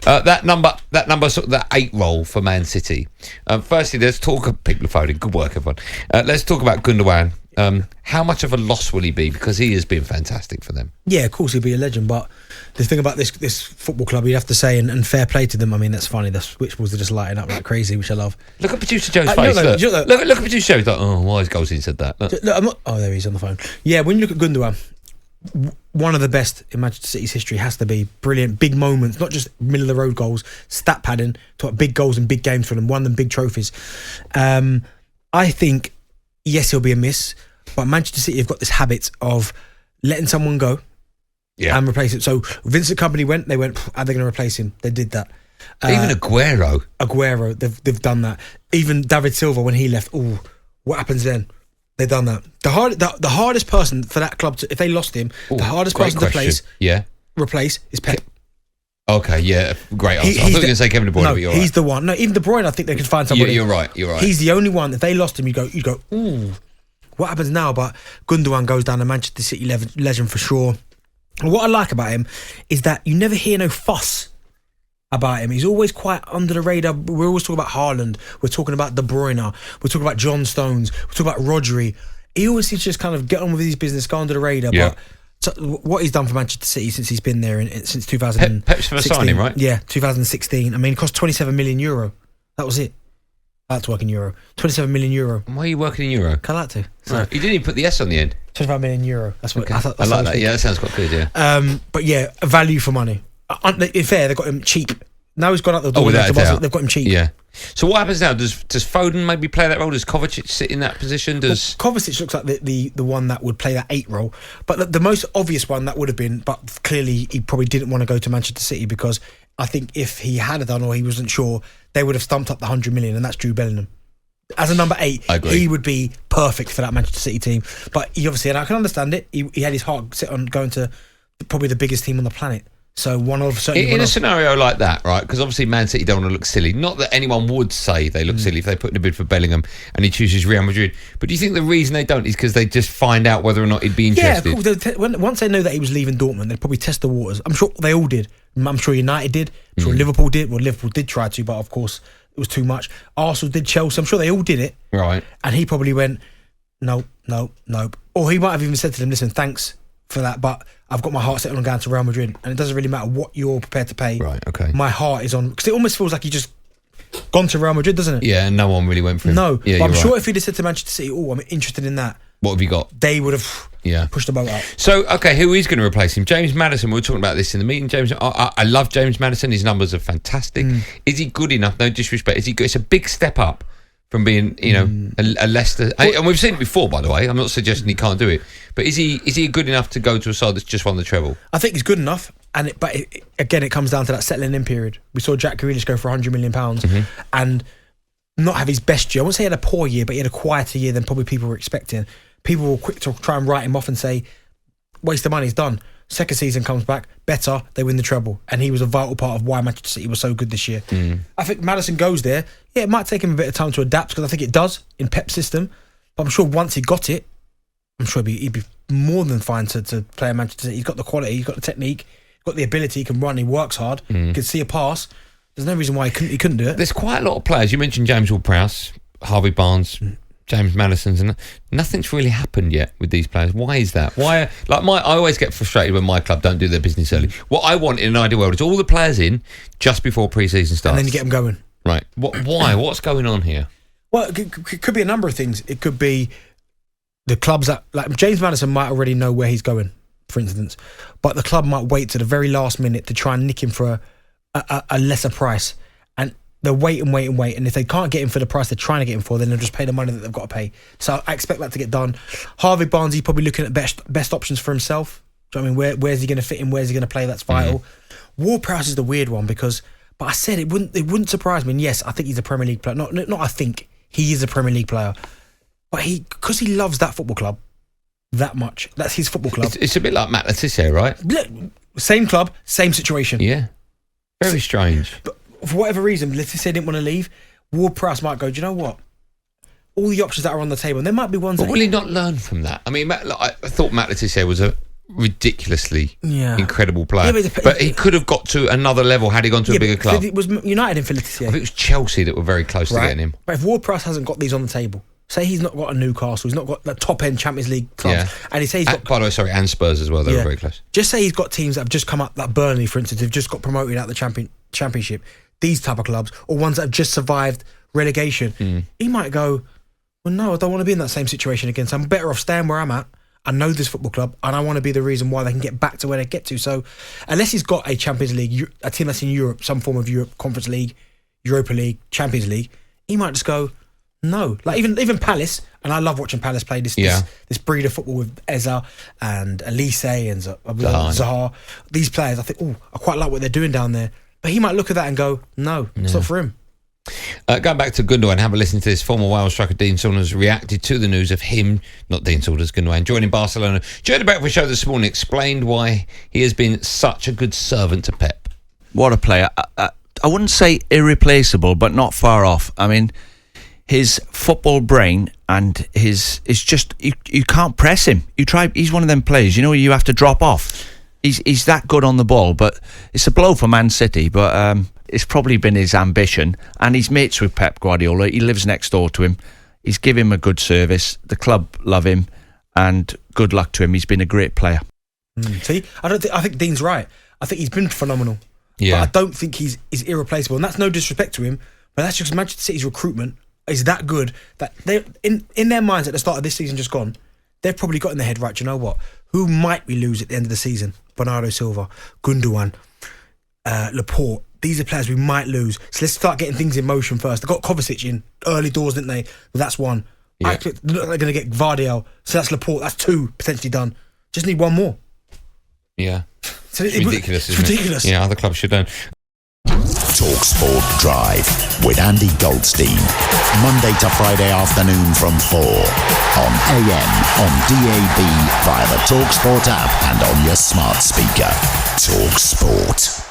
That number, sort of that 8 role for Man City. Firstly, let's talk. People are phoning. Good work, everyone. Let's talk about Gundogan. How much of a loss will he be? Because he has been fantastic for them. Yeah, of course he'll be a legend. But the thing about this football club, you'd have to say, and fair play to them. I mean, that's funny. The switchboards are just lighting up like crazy, which I love. Look at producer Joe's face. Look at producer Joe. He's like, oh, why has Golsey said that? Look, I'm not, oh, there he is on the phone. Yeah, when you look at Gundogan, one of the best in Manchester City's history, has to be brilliant. Big moments, not just middle of the road goals, stat padding, talk big goals and big games for them, won them big trophies. I think, yes, he'll be a miss, but Manchester City have got this habit of letting someone go and replace it. So Vincent Kompany went, they went, how are they going to replace him? They did that. Even Aguero, they've done that. Even David Silva, when he left, what happens then? They've done that. The hardest person for that club to, if they lost him, the hardest person to replace is Pep. Okay, yeah, great answer. I thought you were going to say Kevin De Bruyne, but you're right. He's the one. No, even De Bruyne, I think they could find somebody. You're right. He's the only one. If they lost him, you go, ooh, what happens now? But Gundogan goes down a Manchester City legend for sure. And what I like about him is that you never hear no fuss about him. He's always quite under the radar. We're always talking about Haaland. We're talking about De Bruyne. We're talking about John Stones. We're talking about Rodri. He always seems to just kind of get on with his business, go under the radar. Yeah. But what he's done for Manchester City since he's been there since 2016. Pep's for signing, right? Yeah, 2016. I mean, it cost 27 million euro. That was it. I like to work in euro. 27 million euro. Why are you working in euro? I like to. So. Right. You didn't even put the S on the end. 25 million euro. That's what I thought. I like that. Yeah, that sounds quite good. Yeah. But yeah, value for money. In fair, they got him cheap. Now he's gone out the door. Without a doubt. They've got him cheap. Yeah. So what happens now? Does Foden maybe play that role? Does Kovacic sit in that position? Kovacic looks like the one that would play that 8 role. But the most obvious one that would have been, but clearly he probably didn't want to go to Manchester City, because I think if he had done or he wasn't sure, they would have stumped up the 100 million, and that's Jude Bellingham. As a number 8, he would be perfect for that Manchester City team. But he obviously, and I can understand it, he had his heart set on going to probably the biggest team on the planet. So in a scenario like that, right? Because obviously Man City don't want to look silly. Not that anyone would say they look silly if they put in a bid for Bellingham and he chooses Real Madrid. But do you think the reason they don't is because they just find out whether or not he'd be interested? Yeah, of course. Once they know that he was leaving Dortmund, they'd probably test the waters. I'm sure they all did. I'm sure United did. I'm sure Liverpool did. Well, Liverpool did try to, but of course it was too much. Arsenal did, Chelsea. I'm sure they all did it. Right. And he probably went, nope. Or he might have even said to them, listen, thanks for that, but I've got my heart set on going to Real Madrid, and it doesn't really matter what you're prepared to pay. Right, okay. My heart is on, because it almost feels like he just gone to Real Madrid, doesn't it? Yeah, and no one really went for him. No, yeah, but I'm sure if he'd have said to Manchester City, I'm interested in that. What have you got? They would have pushed the boat out. So, okay, who is going to replace him? James Maddison. We were talking about this in the meeting. I love James Maddison. His numbers are fantastic. Is he good enough? No disrespect. Is he good? It's a big step up from being, a Leicester, and we've seen it before, by the way. I'm not suggesting he can't do it, but is he good enough to go to a side that's just won the treble? I think he's good enough, but again, it comes down to that settling in period. We saw Jack Grealish go for £100 million and not have his best year. I won't say he had a poor year, but he had a quieter year than probably people were expecting. People were quick to try and write him off and say, waste of money, he's done. Second season comes back, better, they win the treble. And he was a vital part of why Manchester City was so good this year. I think Maddison goes there. Yeah, it might take him a bit of time to adapt, because I think it does in Pep's system. But I'm sure once he got it, I'm sure he'd be more than fine to play at Manchester City. He's got the quality, he's got the technique, he's got the ability, he can run, he works hard, he can see a pass. There's no reason why he couldn't do it. There's quite a lot of players. You mentioned James Ward-Prowse, Harvey Barnes, James Maddison's, and nothing's really happened yet with these players. Why is that? I always get frustrated when my club don't do their business early. What I want in an ideal world is all the players in just before pre-season starts, and then you get them going. Right. Why? What's going on here? Well, it could be a number of things. It could be the clubs that, like James Maddison might already know where he's going, for instance, but the club might wait to the very last minute to try and nick him for a lesser price, and they'll wait, and if they can't get him for the price they're trying to get him for, then they'll just pay the money that they've got to pay. So I expect that to get done. Harvey Barnes, he's probably looking at best options for himself. Do you know what I mean? Where's he going to fit in? Where's he going to play? That's vital. Ward-Prowse is the weird one, because, but I said it wouldn't surprise me. And yes, I think he's a Premier League player. Not I think he is a Premier League player, but because he loves that football club that much. That's his football club. It's a bit like Matt Letizia, right? Same club, same situation. Yeah. Very strange. But for whatever reason, Letizia didn't want to leave. Ward-Prowse might go, do you know what? All the options that are on the table, and there might be ones. But will he not learn from that? I mean, I thought Matt Letizia was a ridiculously incredible player. But he could have got to another level had he gone to a bigger club. It was United in Philadelphia. I think it was Chelsea that were very close to getting him. But if Ward-Prowse hasn't got these on the table, say he's not got a Newcastle, he's not got the top-end Champions League clubs, and he say he's got... By the way, sorry, and Spurs as well, they were very close. Just say he's got teams that have just come up, like Burnley, for instance, have just got promoted out of the Championship, these type of clubs, or ones that have just survived relegation, he might go, well, no, I don't want to be in that same situation again, so I'm better off staying where I'm at. I know this football club, and I want to be the reason why they can get back to where they get to. So, unless he's got a Champions League, a team that's in Europe, some form of Europe, Conference League, Europa League, Champions League, he might just go, no. Like even Palace, and I love watching Palace play this breed of football with Eza and Elise and Zaha. These players, I think, I quite like what they're doing down there. But he might look at that and go, no, it's not for him. Going back to Gundogan, have a listen to this. Former Wales striker Dean Saunders reacted to the news of him, not Dean Saunders, Gundogan, joining Barcelona. During the breakfast show this morning, explained why he has been such a good servant to Pep. What a player. I wouldn't say irreplaceable, but not far off. I mean, his football brain and it's just, you can't press him. You try, he's one of them players, you have to drop off. He's that good on the ball, but it's a blow for Man City, but it's probably been his ambition, and he's mates with Pep Guardiola. He lives next door to him. He's given him a good service. The club love him, and good luck to him. He's been a great player. See, I think Dean's right. I think he's been phenomenal. Yeah. But I don't think he's irreplaceable, and that's no disrespect to him. But that's just Manchester City's recruitment is that good that they in their minds at the start of this season just gone. They've probably got in their head, right, you know what? Who might we lose at the end of the season? Bernardo Silva, Gundogan, Laporte. These are players we might lose. So let's start getting things in motion first. They got Kovacic in early doors, didn't they? Well, that's one. Yeah. I think they're going to get Gvardiol. So that's Laporte. That's two potentially done. Just need one more. Yeah. So it's ridiculous, isn't ridiculous. It? Yeah, other clubs should don't. talkSPORT Drive with Andy Goldstein. Monday to Friday afternoon from 4 on AM, on DAB, via the talkSPORT app and on your smart speaker. talkSPORT.